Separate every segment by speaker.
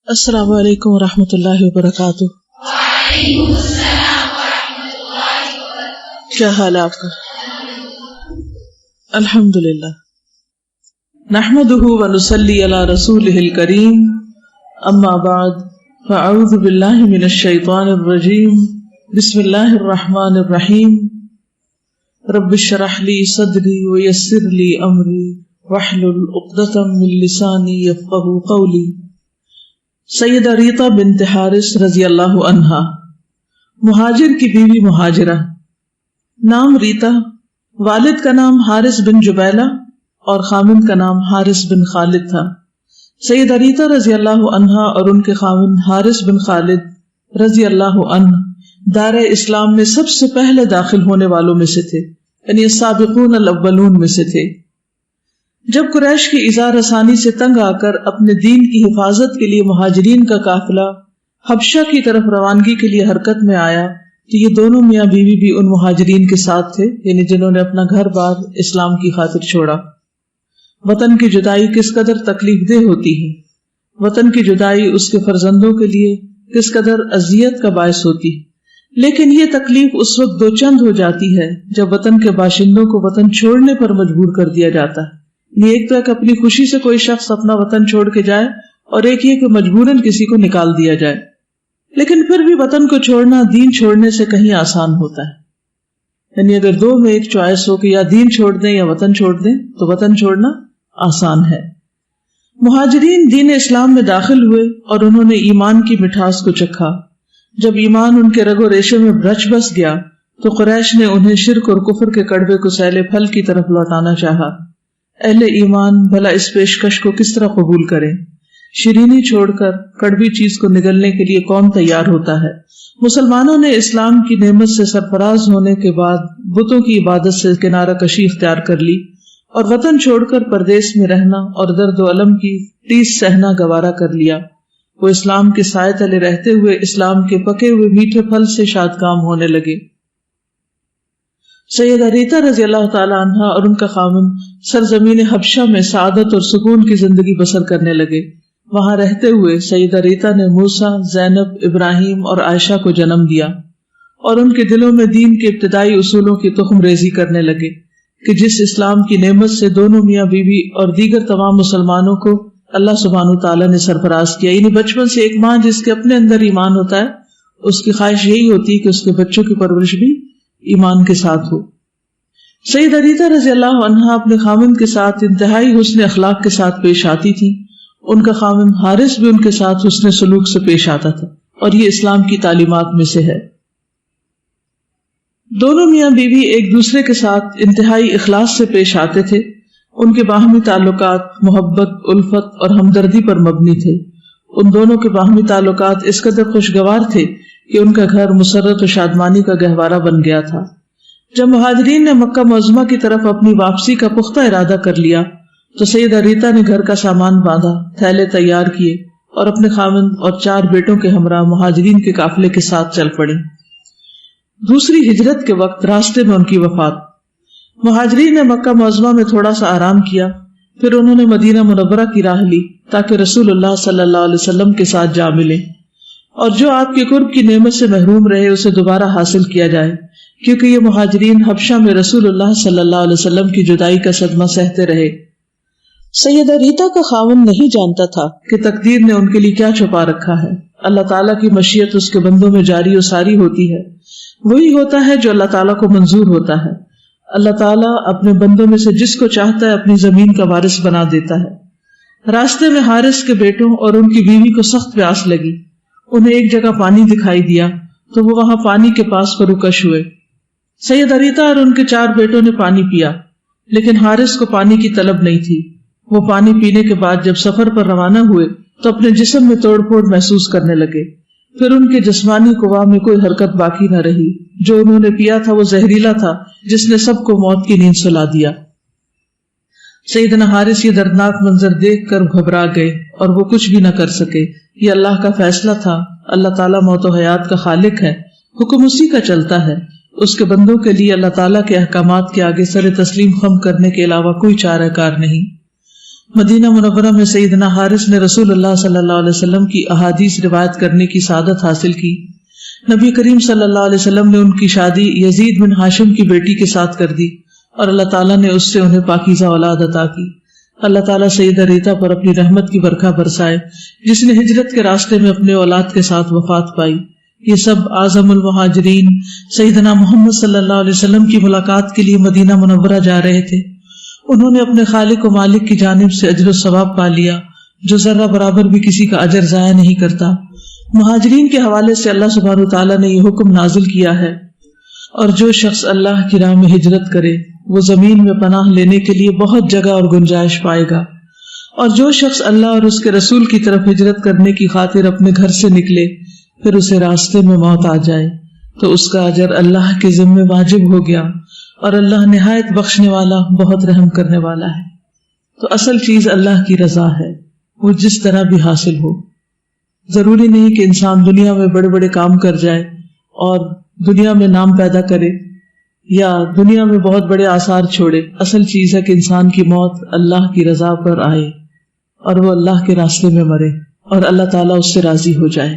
Speaker 1: السلام علیکم ورحمۃ اللہ وبرکاتہ۔
Speaker 2: وعلیکم السلام ورحمۃ اللہ وبرکاتہ۔
Speaker 1: کیا حال ہے آپ کا؟ الحمد للہ، نحمدہ ونصلی علی رسولہ الکریم، اما بعد فاعوذ باللہ من الشیطان الرجیم، بسم اللہ الرحمن الرحیم، رب اشرح لی صدری ویسر لی امری واحلل عقدۃ من لسانی یفقہوا قولی۔ سیدہ ریتا بنت حارث رضی اللہ عنہا، مہاجر کی بیوی مہاجرہ، نام ریتا، والد کا نام حارث بن جبیلہ اور خامند کا نام حارث بن خالد تھا۔ سیدہ ریتا رضی اللہ عنہا اور ان کے خامند حارث بن خالد رضی اللہ عنہ دار اسلام میں سب سے پہلے داخل ہونے والوں میں سے تھے، یعنی السابقون الاولون میں سے تھے۔ جب قریش کی ایذا رسانی سے تنگ آ کر اپنے دین کی حفاظت کے لیے مہاجرین کا قافلہ حبشہ کی طرف روانگی کے لیے حرکت میں آیا تو یہ دونوں میاں بیوی بھی ان مہاجرین کے ساتھ تھے، یعنی جنہوں نے اپنا گھر بار اسلام کی خاطر چھوڑا۔ وطن کی جدائی کس قدر تکلیف دہ ہوتی ہے، وطن کی جدائی اس کے فرزندوں کے لیے کس قدر اذیت کا باعث ہوتی ہے، لیکن یہ تکلیف اس وقت دو چند ہو جاتی ہے جب وطن کے باشندوں کو وطن چھوڑنے پر مجبور کر دیا جاتا ہے۔ یہ ایک تو ہے کہ اپنی خوشی سے کوئی شخص اپنا وطن چھوڑ کے جائے، اور ایک یہ کہ مجبوراً کسی کو نکال دیا جائے، لیکن پھر بھی وطن کو چھوڑنا دین چھوڑنے سے کہیں آسان ہوتا ہے۔ یعنی اگر دو میں ایک چوائس ہو کہ یا دین چھوڑ دیں یا وطن چھوڑ دیں تو وطن چھوڑنا آسان ہے۔ مہاجرین دین اسلام میں داخل ہوئے اور انہوں نے ایمان کی مٹھاس کو چکھا۔ جب ایمان ان کے رگ و ریشے میں رچ بس گیا تو قریش نے انہیں شرک اور کفر کے کڑوے کسیلے پھل کی طرف لوٹانا چاہا۔ اہل ایمان بھلا اس پیشکش کو کس طرح قبول کریں؟ شیرینی چھوڑ کر کڑوی چیز کو نگلنے کے لیے کون تیار ہوتا ہے؟ مسلمانوں نے اسلام کی نعمت سے سرفراز ہونے کے بعد بتوں کی عبادت سے کنارہ کشی اختیار کر لی اور وطن چھوڑ کر پردیس میں رہنا اور درد و الم کی ٹیس سہنا گوارا کر لیا۔ وہ اسلام کے سائے تلے رہتے ہوئے اسلام کے پکے ہوئے میٹھے پھل سے شادکام ہونے لگے۔ سیدہ ریتا رضی اللہ تعالی عنہا اور ان کا خامند سرزمین حبشہ میں سعادت اور سکون کی زندگی بسر کرنے لگے۔ وہاں رہتے ہوئے سیدہ ریتا نے موسیٰ، زینب، ابراہیم اور عائشہ کو جنم دیا اور ان کے دلوں میں دین کے ابتدائی اصولوں کی تخم ریزی کرنے لگے کہ جس اسلام کی نعمت سے دونوں میاں بیوی اور دیگر تمام مسلمانوں کو اللہ سبحانہ تعالیٰ نے سرفراز کیا۔ یعنی بچپن سے ایک ماں جس کے اپنے اندر ایمان ہوتا ہے، اس کی خواہش یہی ہوتی ہے کہ اس کے بچوں کی پرورش بھی ایمان کے ساتھ ہو۔ سیدہ ریتا رضی اللہ عنہا اپنے خامند کے ساتھ انتہائی حسن اخلاق کے ساتھ پیش آتی تھی۔ ان کا خامند حارث بھی ان کے ساتھ حسن سلوک سے پیش آتا تھا، اور یہ اسلام کی تعلیمات میں سے ہے۔ دونوں میاں بیوی ایک دوسرے کے ساتھ انتہائی اخلاص سے پیش آتے تھے۔ ان کے باہمی تعلقات محبت، الفت اور ہمدردی پر مبنی تھے۔ ان دونوں کے باہمی تعلقات اس قدر خوشگوار تھے کہ ان کا گھر مسرت و شادمانی کا گہوارہ بن گیا تھا۔ جب مہاجرین نے مکہ معظمہ کی طرف اپنی واپسی کا پختہ ارادہ کر لیا تو سیدہ ریتا نے گھر کا سامان باندھا، تھیلے تیار کیے اور اپنے خامند اور 4 بیٹوں کے ہمراہ مہاجرین کے قافلے کے ساتھ چل پڑی۔ دوسری ہجرت کے وقت راستے میں ان کی وفات۔ مہاجرین نے مکہ معظمہ میں تھوڑا سا آرام کیا، پھر انہوں نے مدینہ منورہ کی راہ لی تاکہ رسول اللہ صلی اللہ علیہ وسلم کے ساتھ جا ملیں، اور جو آپ کے قرب کی نعمت سے محروم رہے اسے دوبارہ حاصل کیا جائے، کیونکہ یہ مہاجرین حبشہ میں رسول اللہ صلی اللہ علیہ وسلم کی جدائی کا صدمہ سہتے رہے۔ سیدہ ریتا کا خاوند نہیں جانتا تھا کہ تقدیر نے ان کے لیے کیا چھپا رکھا ہے۔ اللہ تعالیٰ کی مشیت اس کے بندوں میں جاری و ساری ہوتی ہے، وہی ہوتا ہے جو اللہ تعالیٰ کو منظور ہوتا ہے۔ اللہ تعالیٰ اپنے بندوں میں سے جس کو چاہتا ہے اپنی زمین کا وارث بنا دیتا ہے۔ راستے میں حارث کے بیٹوں اور ان کی بیوی کو سخت پیاس لگی۔ انہیں ایک جگہ پانی دکھائی دیا تو وہ وہاں پانی کے پاس فروکش ہوئے۔ سیدہ ریتا اور ان کے 4 بیٹوں نے پانی پیا، لیکن حارث کو پانی کی طلب نہیں تھی۔ وہ پانی پینے کے بعد جب سفر پر روانہ ہوئے تو اپنے جسم میں توڑ پھوڑ محسوس کرنے لگے۔ پھر ان کے جسمانی قوا میں کوئی حرکت باقی نہ رہی۔ جو انہوں نے پیا تھا وہ زہریلا تھا جس نے سب کو موت کی نیند سلا دیا۔ سیدنا حارث یہ دردناک منظر دیکھ کر گھبرا گئے اور وہ کچھ بھی نہ کر سکے۔ یہ اللہ کا فیصلہ تھا۔ اللہ تعالیٰ موت و حیات کا خالق ہے، حکم اسی کا چلتا ہے۔ اس کے بندوں کے لیے اللہ تعالیٰ کے احکامات کے آگے سر تسلیم خم کرنے کے علاوہ کوئی چارہ کار نہیں۔ مدینہ منورہ میں سیدنا حارث نے رسول اللہ صلی اللہ علیہ وسلم کی احادیث روایت کرنے کی سعادت حاصل کی۔ نبی کریم صلی اللہ علیہ وسلم نے ان کی شادی یزید بن ہاشم کی بیٹی کے ساتھ کر دی اور اللہ تعالیٰ نے اس سے انہیں پاکیزہ اولاد عطا کی۔ اللہ تعالیٰ سیدہ ریتا پر اپنی رحمت کی برکھا برسائے جس نے ہجرت کے راستے میں اپنے اولاد کے ساتھ وفات پائی۔ یہ سب اعظم المہاجرین سیدنا محمد صلی اللہ علیہ وسلم کی ملاقات کے لیے مدینہ منورہ جا رہے تھے۔ انہوں نے اپنے خالق و مالک کی جانب سے اجر و ثواب پا لیا جو ذرہ برابر بھی کسی کا اجر ضائع نہیں کرتا۔ مہاجرین کے حوالے سے اللہ سبحانہ وتعالیٰ نے یہ حکم نازل کیا ہے، اور جو شخص اللہ کی راہ میں ہجرت کرے وہ زمین میں پناہ لینے کے لیے بہت جگہ اور گنجائش پائے گا، اور جو شخص اللہ اور اس کے رسول کی طرف ہجرت کرنے کی خاطر اپنے گھر سے نکلے پھر اسے راستے میں موت آ جائے تو اس کا اجر اللہ کے ذمہ واجب ہو گیا، اور اللہ نہایت بخشنے والا بہت رحم کرنے والا ہے۔ تو اصل چیز اللہ کی رضا ہے، وہ جس طرح بھی حاصل ہو۔ ضروری نہیں کہ انسان دنیا میں بڑے بڑے کام کر جائے اور دنیا میں نام پیدا کرے یا دنیا میں بہت بڑے آثار چھوڑے۔ اصل چیز ہے کہ انسان کی موت اللہ کی رضا پر آئے اور وہ اللہ کے راستے میں مرے اور اللہ تعالیٰ اس سے راضی ہو جائے۔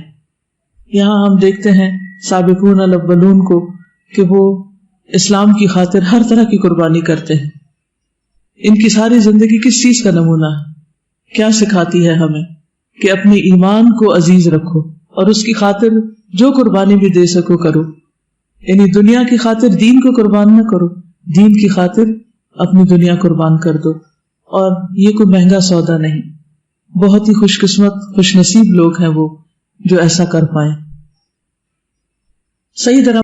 Speaker 1: یہاں ہم دیکھتے ہیں سابقون الاولون کو کہ وہ اسلام کی خاطر ہر طرح کی قربانی کرتے ہیں۔ ان کی ساری زندگی کس چیز کا نمونہ ہے؟ کیا سکھاتی ہے ہمیں کہ اپنے ایمان کو عزیز رکھو اور اس کی خاطر جو قربانی بھی دے سکو کرو، یعنی دنیا کی خاطر دین کو قربان نہ کرو، دین کی خاطر اپنی دنیا قربان کر دو، اور یہ کوئی مہنگا سودا نہیں۔ بہت ہی خوش قسمت خوش نصیب لوگ ہیں وہ جو ایسا کر پائیں۔ صحیح